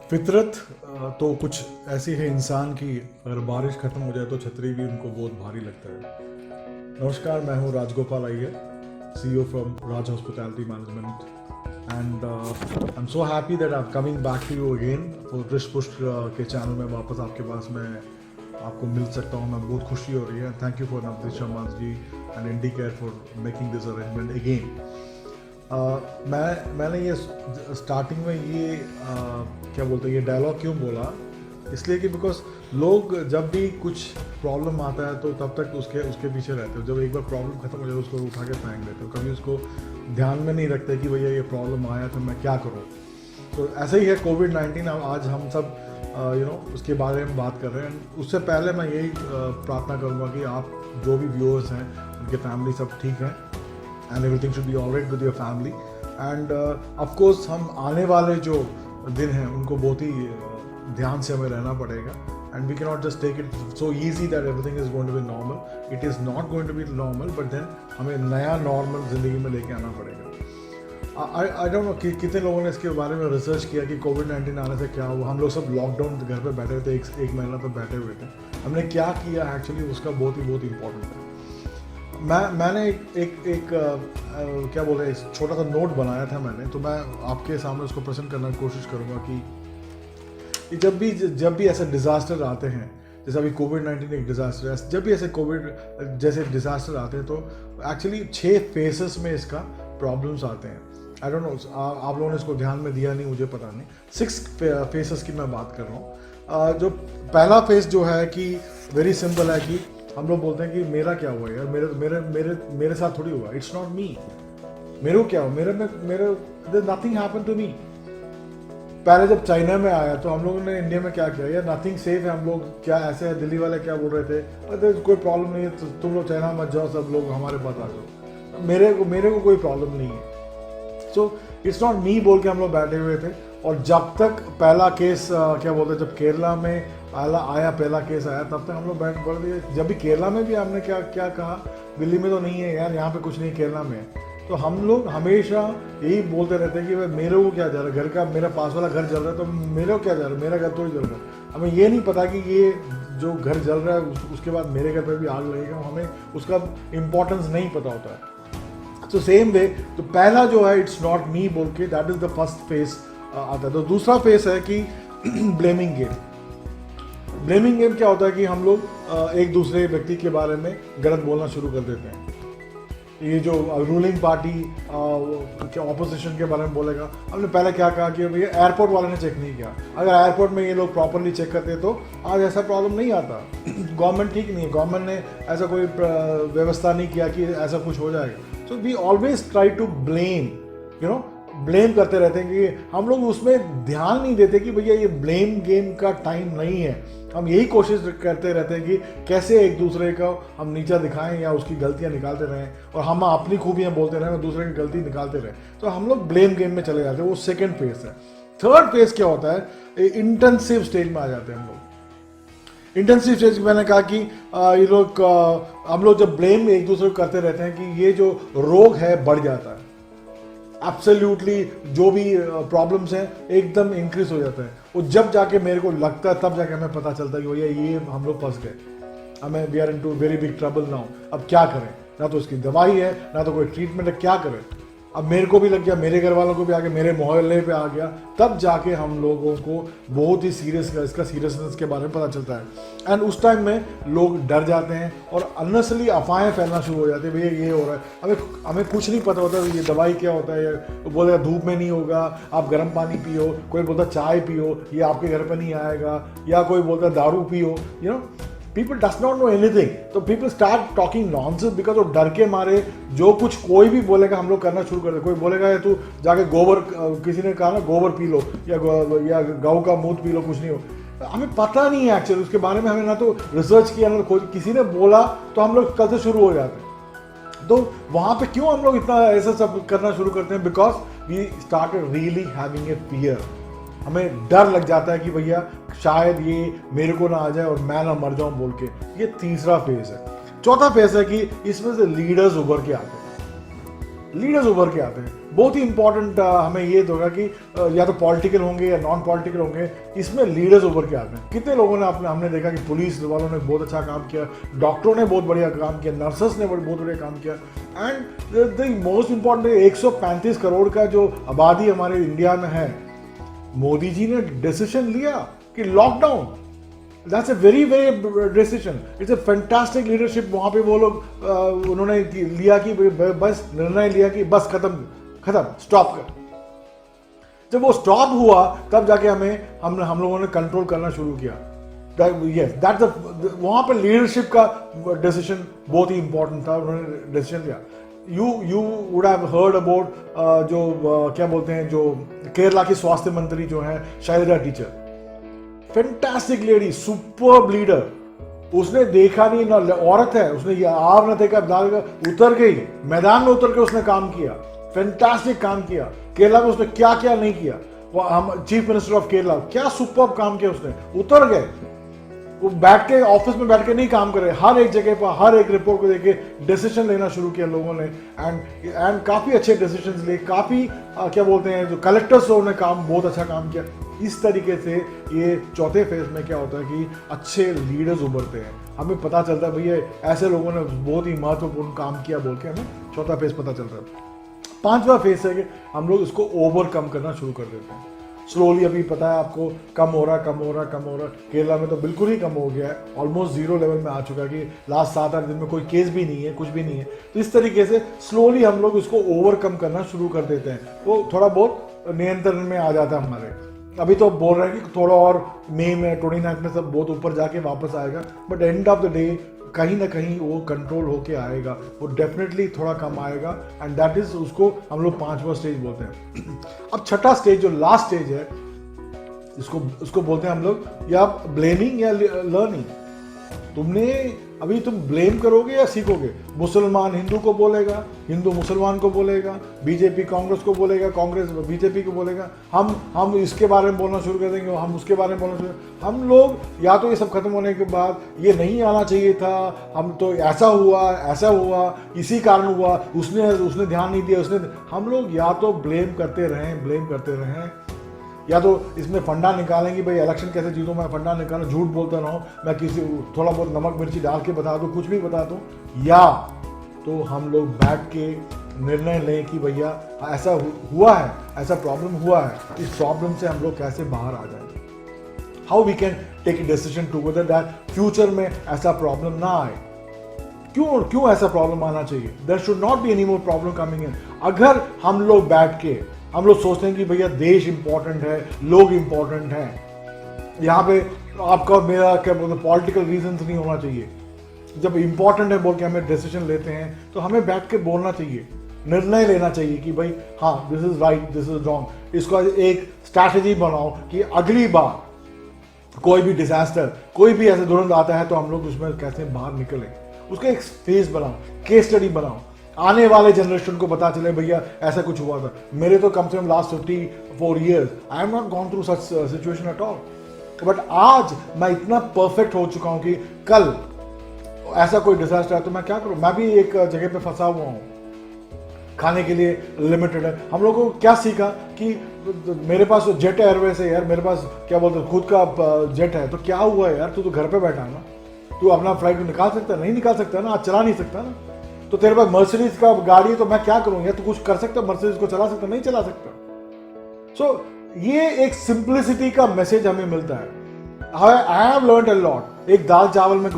फितरत तो कुछ ऐसी है इंसान की, अगर बारिश खत्म हो जाए तो छतरी भी उनको बहुत भारी लगता है। नमस्कार, मैं हूँ Rajagopal Iyer, CEO from Raj hospitality management, and I am so happy that I am coming back to you again for रिश पुष्ट के चैनल में वापस आपके पास मैं आपको मिल सकता हूँ। मैं बहुत खुशी हो रही है। Thank you for Navdeep Sharma ji and Indi care for making this arrangement again. मैंने ये स्टार्टिंग में ये क्या बोलते हैं, ये डायलॉग क्यों बोला, इसलिए कि बिकॉज लोग जब भी कुछ प्रॉब्लम आता है तो तब तक उसके उसके पीछे रहते हो। जब एक बार प्रॉब्लम खत्म हो जाए तो उसको उठा के फेंक देते हो, कभी उसको ध्यान में नहीं रखते कि भैया ये प्रॉब्लम आया तो मैं क्या करूँ। तो ऐसे ही है कोविड-19। आज हम सब उसके बारे में बात कर रहे हैं। उससे पहले मैं यही प्रार्थना करूँगा कि आप जो भी व्यूअर्स हैं उनके फैमिली सब ठीक हैं and everything should be alright with your family, and of course हम आने वाले जो दिन हैं उनको बहुत ही ध्यान से हमें रहना पड़ेगा, and we cannot just take it so easy that everything is going to be normal. It is not going to be normal, but then हमें नया नॉर्मल ज़िंदगी में लेके आना पड़ेगा। I don't know कि कितने लोगों ने इसके बारे में रिसर्च किया कि कोविड-19 आने से क्या हुआ। हम लोग सब लॉकडाउन घर पे बैठे थे, एक महीना तक बैठे हुए थे। हमने क्या किया एक्चुअली, उसका बहुत इंपॉर्टेंट है। मैंने एक क्या बोल रहे हैं, छोटा सा नोट बनाया था मैंने, तो मैं आपके सामने उसको प्रेजेंट करने की कोशिश करूँगा कि जब भी ऐसे डिज़ास्टर आते हैं, जैसे अभी कोविड-19 एक डिज़ास्टर है, जब भी ऐसे कोविड जैसे डिज़ास्टर आते हैं तो एक्चुअली 6 फेसेस में इसका प्रॉब्लम्स आते हैं। आई डोंट नो आप लोगों ने इसको ध्यान में दिया नहीं, मुझे पता नहीं। 6 फेसेस की मैं बात कर रहा हूँ। जो पहला फेस जो है कि वेरी सिंपल है कि हम लोग बोलते हैं कि मेरा क्या हुआ यार, मेरे मेरे मेरे मेरे साथ थोड़ी हुआ, इट्स नॉट मी। मेरे को क्या हुआ, मेरे नथिंग हैपन टू मी। पहले जब चाइना में आया तो हम लोगों ने इंडिया में क्या किया, यार नथिंग सेफ है, हम लोग क्या ऐसे है, दिल्ली वाले क्या बोल रहे थे, अरे कोई प्रॉब्लम नहीं है, तुम लोग चाइना मत जाओ, सब लोग हमारे पास आ जाओ, मेरे को कोई प्रॉब्लम नहीं है। सो इट्स नॉट मी बोल के हम लोग बैठे हुए थे। और जब तक पहला केस क्या बोलते हैं, जब केरला में आया पहला केस आया, तब तक हम लोग बैठ पड़ दिए। जब भी केरला में भी हमने क्या कहा, दिल्ली में तो नहीं है यार, यहाँ पे कुछ नहीं, केरला में है। तो हम लोग हमेशा यही बोलते रहते हैं कि भाई मेरे को क्या जा रहा है, घर का मेरा पास वाला घर जल रहा है तो मेरे को क्या जा रहा है, मेरा घर तो ही जल रहा है। हमें ये नहीं पता कि ये जो घर जल रहा है उसके बाद मेरे घर पर भी आग लगेगा, हमें उसका इम्पोर्टेंस नहीं पता होता है। तो सेम वे, तो पहला जो है इट्स नॉट मी बोल के, that is the first face आता है। तो दूसरा फेस है कि ब्लेमिंग गेम। ब्लेमिंग गेम क्या होता है कि हम लोग एक दूसरे व्यक्ति के बारे में गलत बोलना शुरू कर देते हैं। ये जो रूलिंग पार्टी क्या ऑपोजिशन के बारे में बोलेगा, हमने पहले क्या कहा कि भैया एयरपोर्ट वाले ने चेक नहीं किया, अगर एयरपोर्ट में ये लोग प्रॉपरली चेक करते तो आज ऐसा प्रॉब्लम नहीं आता। गवर्नमेंट ठीक नहीं है, गवर्नमेंट ने ऐसा कोई व्यवस्था नहीं किया कि ऐसा कुछ हो जाएगा। So we always try to blame, blame करते रहते हैं कि हम लोग उसमें ध्यान नहीं देते कि भैया ये ब्लेम गेम का टाइम नहीं है। हम यही कोशिश करते रहते हैं कि कैसे एक दूसरे को हम नीचा दिखाएं या उसकी गलतियां निकालते रहें, और हम अपनी खूबियां बोलते रहें और दूसरे की गलती निकालते रहें। तो हम लोग ब्लेम गेम में चले जाते हैं। वो सेकेंड फेस है। थर्ड फेस क्या होता है, इंटेंसिव स्टेज में आ जाते हैं हम लोग। इंटेंसिव स्टेज मैंने कहा कि ये लोग हम लोग जब ब्लेम एक दूसरे को करते रहते हैं कि ये जो रोग है बढ़ जाता है। एब्सोल्युटली जो भी प्रॉब्लम्स हैं एकदम इंक्रीज हो जाता है। और जब जाके मेरे को लगता है, तब जाके हमें पता चलता है कि भैया ये हम लोग फंस गए, हमें we are into very big trouble now. अब क्या करें, ना तो इसकी दवाई है ना तो कोई ट्रीटमेंट है, क्या करें। अब मेरे को भी लग गया, मेरे घर वालों को भी आ गया, मेरे मोहल्ले पे आ गया, तब जाके हम लोगों को बहुत ही इसका सीरियसनेस के बारे में पता चलता है। एंड उस टाइम में लोग डर जाते हैं और अननेसेसरी अफवाहें फैलना शुरू हो जाती है, भैया ये हो रहा है। हमें कुछ नहीं पता होता ये दवाई क्या होता है। बोलेगा धूप में नहीं होगा, आप गर्म पानी पियो, कोई बोलता चाय पियो, ये आपके घर पर नहीं आएगा, या कोई बोलता दारू पियो। People does not know anything, तो people start talking nonsense because वो डर के मारे जो कुछ कोई भी बोलेगा हम लोग करना शुरू कर दे। कोई बोलेगा या तू जाके गोबर, किसी ने कहा ना गोबर पी लो या गौ का मूत्र पी लो, कुछ नहीं हो। हमें पता नहीं है एक्चुअली उसके बारे में, हमें ना तो रिसर्च किया ना तो खोज, किसी ने बोला तो हम लोग कल से शुरू हो जाते हैं। तो वहाँ पे क्यों हम लोग इतना ऐसा सब करना शुरू करते हैं, because we started really having a fear. हमें डर लग जाता है कि भैया शायद ये मेरे को ना आ जाए और मैं ना मर जाऊं बोल के। ये तीसरा फेज है। चौथा फेज है कि इसमें से लीडर्स उभर के आते हैं। लीडर्स उभर के आते हैं। बहुत ही इंपॉर्टेंट हमें ये होगा कि या तो पॉलिटिकल होंगे या नॉन पॉलिटिकल होंगे, इसमें लीडर्स उभर के आते हैं। कितने लोगों ने हमने देखा कि पुलिस वालों ने बहुत अच्छा काम किया, डॉक्टरों ने बहुत बढ़िया काम किया, नर्सेस ने बहुत बढ़िया काम किया। And the most important 135 crore का जो आबादी हमारे इंडिया में है, मोदी जी ने डिसीजन लिया कि lockdown, that's a very very decision, it's a fantastic leadership. वहाँ पे वो लोग उन्होंने लिया कि बस निर्णय लिया कि बस खत्म स्टॉप कर। जब वो स्टॉप हुआ तब जाके हम लोगों ने कंट्रोल करना शुरू किया। यस दैट्स वहाँ पे लीडरशिप का डिसीजन बहुत ही इंपॉर्टेंट था, उन्होंने डिसीजन लिया। You would have heard about जो क्या बोलते हैं, जो केरला की स्वास्थ्य मंत्री जो है Shailaja teacher, fantastic lady, superb leader. उसने देखा नहीं ना, औरत है, उसने ये आव न देखा, उतर गई मैदान में, उतर के उसने काम किया, फैंटास्टिक काम किया। केरला में उसने क्या क्या नहीं किया, वो हम चीफ मिनिस्टर ऑफ केरला, क्या सुपर्ब काम किया उसने, उतर गए। वो बैठ के ऑफिस में बैठ के नहीं काम कर रहे, हर एक जगह पर हर एक रिपोर्ट को देखे डिसीजन लेना शुरू किया लोगों ने। एंड काफी अच्छे डिसीजन लिए, काफी क्या बोलते हैं, जो कलेक्टर्स ने काम बहुत अच्छा काम किया। इस तरीके से ये चौथे फेज में क्या होता है कि अच्छे लीडर्स उभरते हैं, हमें पता चलता है भैया ऐसे लोगों ने बहुत ही महत्वपूर्ण काम किया बोल के हमें चौथा फेज पता चलता है। पांचवा फेज है कि हम लोग इसको ओवरकम करना शुरू कर देते हैं स्लोली। अभी पता है आपको, कम हो रहा। केरला में तो बिल्कुल ही कम हो गया है, ऑलमोस्ट जीरो लेवल में आ चुका है कि लास्ट 7-8 दिन में कोई केस भी नहीं है, कुछ भी नहीं है। तो इस तरीके से स्लोली हम लोग इसको ओवरकम करना शुरू कर देते हैं, वो थोड़ा बहुत नियंत्रण में आ जाता है हमारे। अभी तो बोल रहे हैं कि थोड़ा और मई में 29 में सब बहुत ऊपर जाके वापस आएगा, but end of the day कहीं ना कहीं वो कंट्रोल होके आएगा, वो डेफिनेटली थोड़ा कम आएगा। एंड दैट इज, उसको हम लोग 5वां स्टेज बोलते हैं। अब छठा स्टेज जो लास्ट स्टेज है, इसको बोलते हैं हम लोग या ब्लेमिंग या लर्निंग। तुम ब्लेम करोगे या सीखोगे? मुसलमान हिंदू को बोलेगा, हिंदू मुसलमान को बोलेगा, बीजेपी कांग्रेस को बोलेगा, कांग्रेस बीजेपी को बोलेगा। हम इसके बारे में बोलना शुरू कर देंगे, हम उसके बारे में बोलना शुरू। हम लोग या तो ये सब खत्म होने के बाद ये नहीं आना चाहिए था, हम तो ऐसा हुआ, इसी कारण हुआ, उसने ध्यान नहीं दिया, हम लोग या तो ब्लेम करते रहें, या तो इसमें फंडा निकालेंगे, भाई इलेक्शन कैसे जीतूं, मैं फंडा निकालूं, झूठ बोलता रहूं, मैं किसी थोड़ा बहुत नमक मिर्ची डाल के बता दूं, कुछ भी बता दूं, या तो हम लोग बैठ के निर्णय लें कि भैया ऐसा हुआ है, ऐसा प्रॉब्लम हुआ है, इस प्रॉब्लम से हम लोग कैसे बाहर आ जाएं, how we can take a decision together that future में ऐसा प्रॉब्लम ना आए। क्यों ऐसा प्रॉब्लम आना चाहिए? There should not be any more problem coming in. अगर हम लोग बैठ के हम लोग सोचते हैं कि भैया देश इंपॉर्टेंट है, लोग इंपॉर्टेंट हैं, यहाँ पे आपका मेरा क्या बोलते पॉलिटिकल रीजंस नहीं होना चाहिए। जब इंपॉर्टेंट है बोल के हमें डिसीजन लेते हैं तो हमें बैठ के बोलना चाहिए, निर्णय लेना चाहिए कि भाई हाँ this is right, this is wrong. इसको एक स्ट्रैटेजी बनाओ कि अगली बार कोई भी डिजास्टर, कोई भी ऐसे दुरंत आता है तो हम लोग उसमें कैसे बाहर निकलें, उसका एक फेज बनाओ, केस स्टडी बनाओ, आने वाले जनरेशन को पता चले भैया ऐसा कुछ हुआ था। मेरे तो कम से कम last 54 years I am not gone through such situation at all, but आज मैं इतना परफेक्ट हो चुका हूं कि कल ऐसा कोई डिजास्टर है तो मैं क्या करूं। मैं भी एक जगह पे फंसा हुआ हूं, खाने के लिए लिमिटेड है। हम लोगों को क्या सीखा कि मेरे पास जेट एयरवेज है यार, मेरे पास क्या बोलते खुद का जेट है, तो क्या हुआ यार, तू तो घर पे बैठा है ना, तू अपना फ्लाइट निकाल सकता, नहीं निकाल सकता ना, आज चला नहीं सकता ना, तो तेरे पास मर्सिडीज का गाड़ी है तो मैं क्या करूंगा, तो कुछ कर सकता, मर्सिडीज को चला सकता, नहीं चला सकता। सो ये एक सिंप्लिसिटी का मैसेज हमें मिलता है। I have learned a lot. एक दाल चावल में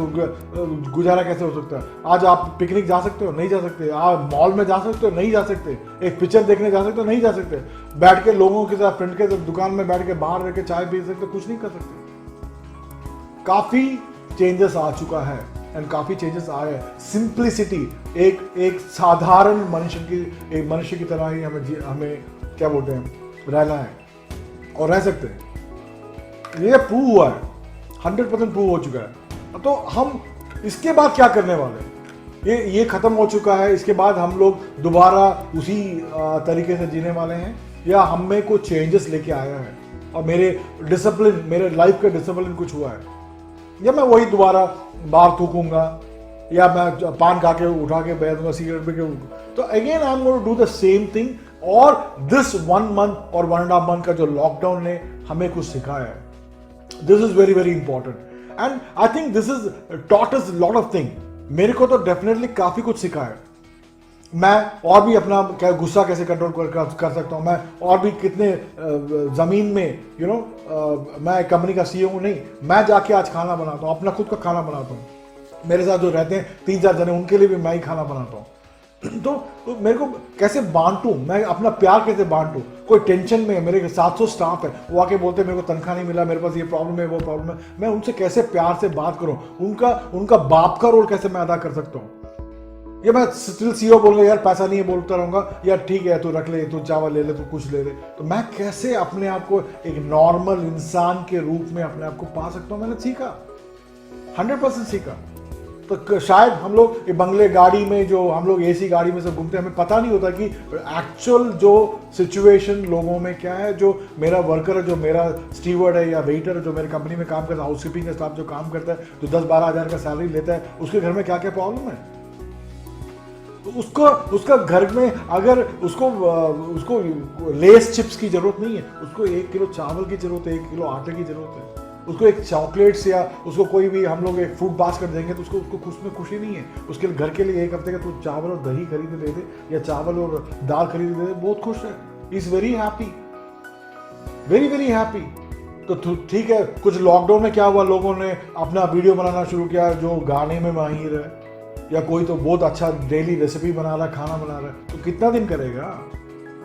गुजारा कैसे हो सकता है? आज आप पिकनिक जा सकते हो, नहीं जा सकते। आप मॉल में जा सकते हो, नहीं जा सकते। एक पिक्चर देखने जा सकते हो, नहीं जा सकते। बैठ के लोगों के साथ फ्रेंड के दुकान में बैठ के बाहर रह के चाय पी सकते, कुछ नहीं कर सकते। काफी चेंजेस आ चुका है एंड काफी चेंजेस आए हैं। सिंप्लिसिटी, एक साधारण मनुष्य की तरह ही हमें क्या बोलते हैं रहना है और रह सकते हैं। ये प्रूव हुआ है, 100% प्रूव हो चुका है। तो हम इसके बाद क्या करने वाले हैं? ये खत्म हो चुका है, इसके बाद हम लोग दोबारा उसी तरीके से जीने वाले हैं या हम में कुछ चेंजेस लेके आया है और मेरे लाइफ का डिसिप्लिन कुछ हुआ है, या मैं वही दोबारा बाहर थूकूंगा, या मैं पान खा के उठा के बैठ दूंगा, सिगरेट पी के। तो again I am going to do the same thing. और दिस 1 मंथ और 1.5 मंथ का जो लॉकडाउन ने हमें कुछ सिखाया है, this is very very important and I think this is taught us lot of thing. मेरे को तो डेफिनेटली काफी कुछ सिखाया है। मैं और भी अपना गुस्सा कैसे कंट्रोल कर सकता हूँ, मैं और भी कितने जमीन में मैं कंपनी का सीईओ हूँ नहीं, मैं जाके आज खाना बनाता हूँ, अपना खुद का खाना बनाता हूँ। मेरे साथ जो रहते हैं 3-4 जने, उनके लिए भी मैं ही खाना बनाता हूँ। तो मेरे को कैसे बांटूं, मैं अपना प्यार कैसे बांटूं। कोई टेंशन में, मेरे 700 स्टाफ है, वो आके बोलते हैं मेरे को तनख्वाह नहीं मिला, मेरे पास ये प्रॉब्लम है वो प्रॉब्लम है, मैं उनसे कैसे प्यार से बात करूं, उनका बाप का रोल कैसे मैं अदा कर सकता हूं। या मैं स्टिल सीईओ बोलूंगा यार पैसा नहीं है बोलता रहूंगा, यार ठीक है तू रख ले, तू चावल ले ले, तू कुछ ले ले। तो मैं कैसे अपने आप को एक नॉर्मल इंसान के रूप में अपने आप को पा सकता हूं, मैंने सीखा, 100% सीखा। तो शायद हम लोग ये बंगले गाड़ी में, जो हम लोग एसी गाड़ी में से घूमते हैं, हमें पता नहीं होता कि एक्चुअल जो सिचुएशन लोगों में क्या है। जो मेरा वर्कर है, जो मेरा स्टीवर्ड है या वेटर है, जो मेरे कंपनी में काम करता है, हाउस कीपिंग का स्टाफ जो काम करता है, जो 10-12 हज़ार का सैलरी लेता है, उसके घर में क्या क्या प्रॉब्लम है। उसका घर में अगर उसको लेस चिप्स की जरूरत नहीं है, उसको 1 किलो चावल की जरूरत है, 1 किलो आटे की जरूरत है, उसको एक चॉकलेट्स या उसको कोई भी हम लोग एक फ्रूट बास्केट देंगे तो उसको उसमें खुशी नहीं है। उसके घर के लिए 1 हफ्ते का तो चावल और दही खरीद दे दे या चावल और दाल खरीद दे दे, बहुत खुश है, is very happy, very very happy. तो ठीक है, कुछ लॉकडाउन में क्या हुआ, लोगों ने अपना वीडियो बनाना शुरू किया, जो गाने में माहिर है, या कोई तो बहुत अच्छा डेली रेसिपी बना रहा है, खाना बना रहा है, तो कितना दिन करेगा।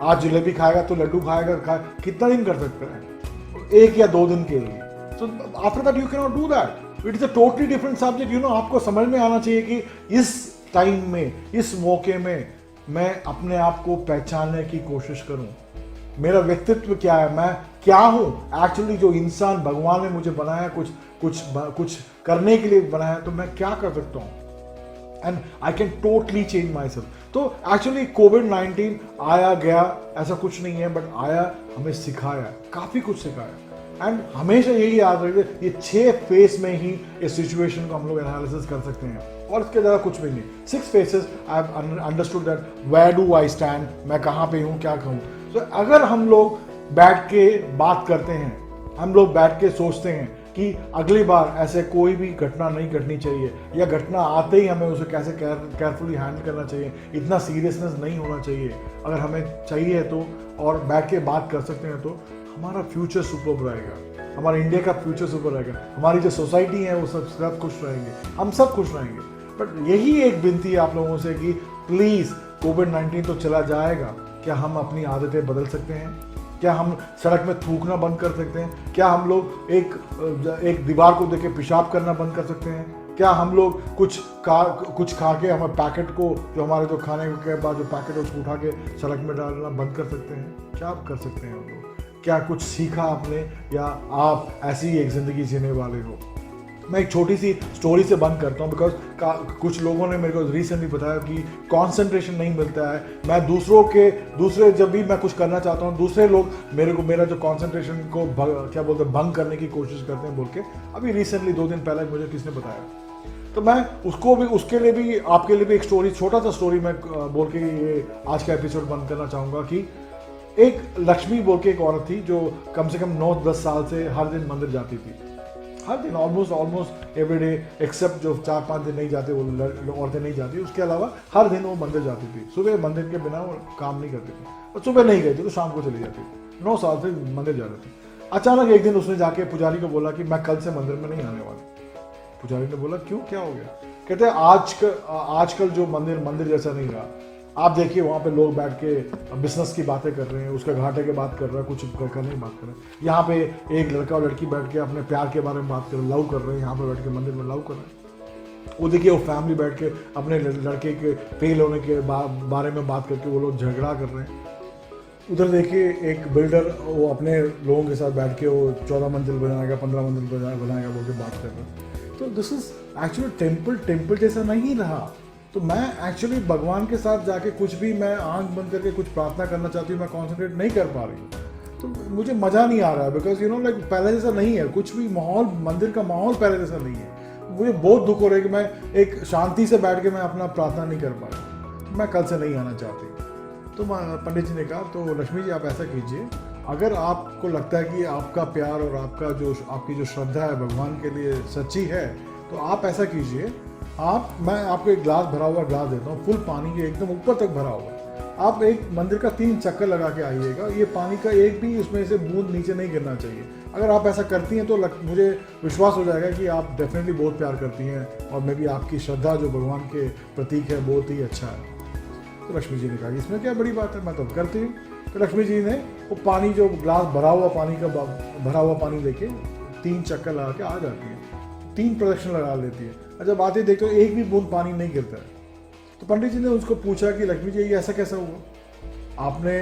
आज जलेबी खाएगा तो लड्डू खाएगा, कितना दिन कर सकता है, 1 या 2 दिन के लिए। So after that you cannot do that. It is a totally different subject. आपको समझ में आना चाहिए कि इस टाइम में, इस मौके में मैं अपने आप को पहचानने की कोशिश करूं। मेरा व्यक्तित्व क्या है, मैं क्या हूं एक्चुअली, जो इंसान भगवान ने मुझे बनाया, कुछ करने के लिए बनाया, तो मैं क्या कर सकता हूं। And I can totally change my self. तो एक्चुअली कोविड-19 आया गया ऐसा कुछ नहीं है, बट आया, हमें सिखाया, काफी कुछ सिखाया। एंड हमेशा यही याद रखिए, ये 6 फेस में ही इस सिचुएशन को हम लोग एनालिसिस कर सकते हैं, और इसके ज़्यादा कुछ भी नहीं। 6 faces I have understood that where do I stand, मैं कहाँ पे हूँ, क्या कहूँ। तो अगर हम लोग बैठ के बात करते हैं, हम लोग बैठ के सोचते हैं कि अगली बार ऐसे कोई भी घटना नहीं घटनी चाहिए, या घटना आते ही हमें उसे कैसे केयरफुली हैंडल करना चाहिए, इतना सीरियसनेस नहीं होना चाहिए, अगर हमें चाहिए तो, और बैठ के बात कर सकते हैं, तो हमारा फ्यूचर सुपर रहेगा, हमारे इंडिया का फ्यूचर सुपर रहेगा, हमारी जो सोसाइटी है वो सब खुश रहेंगे, हम सब खुश रहेंगे। बट यही एक विनती है आप लोगों से कि प्लीज़, कोविड-19 तो चला जाएगा, क्या हम अपनी आदतें बदल सकते हैं? क्या हम सड़क में थूकना बंद कर सकते हैं? क्या हम लोग एक दीवार को देख के पेशाब करना बंद कर सकते हैं? क्या हम लोग कुछ खा के हमारे पैकेट को, जो हमारे जो खाने के बाद जो पैकेट है उसको उठा के सड़क में डालना बंद कर सकते हैं? क्या आप कर सकते हैं हम लोग? क्या कुछ सीखा आपने, या आप ऐसी ही एक ज़िंदगी जीने वाले हो? मैं एक छोटी सी स्टोरी से बंद करता हूँ, बिकॉज कुछ लोगों ने मेरे को रिसेंटली बताया कि कंसंट्रेशन नहीं मिलता है। मैं दूसरे जब भी मैं कुछ करना चाहता हूँ, दूसरे लोग मेरा जो कंसंट्रेशन को क्या बोलते हैं, भंग करने की कोशिश करते हैं बोल के, अभी रिसेंटली 2 दिन पहले मुझे किसने बताया। तो मैं उसके लिए भी, आपके लिए भी एक स्टोरी, छोटा सा स्टोरी मैं बोल के ये आज का एपिसोड बंद करना चाहूँगा। कि एक लक्ष्मी बोल के एक औरत थी, जो कम से कम 9-10 साल से हर दिन मंदिर जाती थी, हर दिन, ऑलमोस्ट एवरी डे, एक्सेप्ट जो 4-5 दिन नहीं जाते, वो औरतें नहीं जाती, उसके अलावा हर दिन वो मंदिर जाती थी। सुबह मंदिर के बिना वो काम नहीं करती थी, और सुबह नहीं गई थी तो शाम को चली जाती थी। 9 साल से मंदिर जा रही थी। अचानक एक दिन उसने जाके पुजारी को बोला कि मैं कल से मंदिर में नहीं आने वाली। पुजारी ने बोला क्यों, क्या हो गया? कहते आजकल जो मंदिर जैसा नहीं रहा। आप देखिए वहाँ पे लोग बैठ के बिजनेस की बातें कर रहे हैं, उसके घाटे की बात कर रहा है, कुछ करने की बात कर रहे हैं। यहाँ पे एक लड़का और लड़की बैठ के अपने प्यार के बारे में बात कर रहे हैं, लव कर रहे हैं, यहाँ पे बैठ के मंदिर में लव कर रहे हैं। वो देखिए वो फैमिली बैठ के अपने लड़के के फेल होने के बारे में बात करके वो लोग झगड़ा कर रहे हैं। उधर देखिए एक बिल्डर वो अपने लोगों के साथ बैठ के वो 14 मंजिल बनाएगा, 15 मंजिल बनाएगा बोल के बात कर रहे हैं। तो दिस इज एक्चुअली टेम्पल जैसा नहीं रहा। तो मैं एक्चुअली भगवान के साथ जाके कुछ भी, मैं आंख बंद करके कुछ प्रार्थना करना चाहती हूँ, मैं कॉन्सेंट्रेट नहीं कर पा रही हूँ, तो मुझे मज़ा नहीं आ रहा है। बिकॉज लाइक पहले जैसा नहीं है कुछ भी, माहौल, मंदिर का माहौल पहले जैसा नहीं है। मुझे बहुत दुख हो रहा है कि मैं एक शांति से बैठ के मैं अपना प्रार्थना नहीं कर पा रहा, मैं कल से नहीं आना चाहती। तो पंडित जी ने कहा तो लक्ष्मी जी आप ऐसा कीजिए, अगर आपको लगता है कि आपका प्यार और आपकी जो श्रद्धा है भगवान के लिए सच्ची है, तो आप ऐसा कीजिए, मैं आपको एक गिलास भरा हुआ गिलास देता हूँ, फुल पानी के एकदम ऊपर तक भरा हुआ, आप एक मंदिर का 3 चक्कर लगा के आइएगा, ये पानी का एक भी उसमें से बूंद नीचे नहीं गिरना चाहिए। अगर आप ऐसा करती हैं तो मुझे विश्वास हो जाएगा कि आप डेफिनेटली बहुत प्यार करती हैं और मे भी आपकी श्रद्धा जो भगवान के प्रतीक है बहुत ही अच्छा है। तो लक्ष्मी जी ने कहा इसमें क्या बड़ी बात है, मैं तो करती हूँ। तो लक्ष्मी जी ने वो पानी, जो ग्लास भरा हुआ पानी लेके 3 चक्कर लगा के आ जाती है, 3 प्रदक्षिण लगा लेती है, और जब आते देखते हो एक भी बूंद पानी नहीं गिरता है। तो पंडित जी ने उसको पूछा कि लक्ष्मी जी ये ऐसा कैसा हुआ, आपने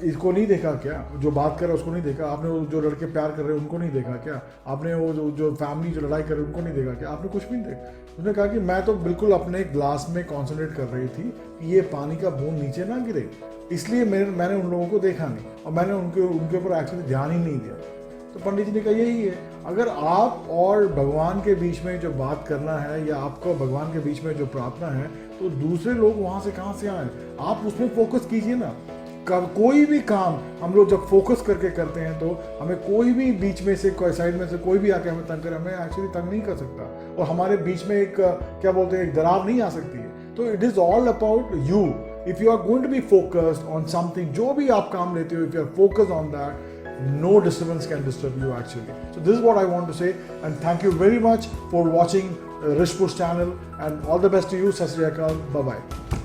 इसको नहीं देखा क्या, जो बात कर रहा है उसको नहीं देखा आपने, वो जो लड़के प्यार कर रहे हैं उनको नहीं देखा क्या आपने, वो जो फैमिली जो लड़ाई कर रहे हैं उनको नहीं देखा क्या, आपने कुछ भी नहीं देखा। उसने कहा कि मैं तो बिल्कुल अपने ग्लास में कॉन्सेंट्रेट कर रही थी कि ये पानी का बूंद नीचे ना गिरे, इसलिए मैंने उन लोगों को देखा नहीं और मैंने उनके ऊपर एक्चुअली ध्यान ही नहीं दिया। तो पंडित जी ने कहा यही है, अगर आप और भगवान के बीच में जो बात करना है या आपको भगवान के बीच में जो प्रार्थना है, तो दूसरे लोग वहाँ से कहाँ से आए, आप उसमें फोकस कीजिए ना। कोई भी काम हम लोग जब फोकस करके करते हैं तो हमें कोई भी बीच में से, कोई साइड में से कोई भी आके हमें तंग करे, हमें एक्चुअली तंग नहीं कर सकता और हमारे बीच में एक क्या बोलते हैं एक दरार नहीं आ सकती है। तो it is all about you, if you are going to be focused on something, जो भी आप काम लेते हो, if you are focused on that, no disturbance can disturb you actually. So this is what I want to say, and thank you very much for watching Rishpu's channel, and all the best to you. Sat Sri Akal. Bye bye.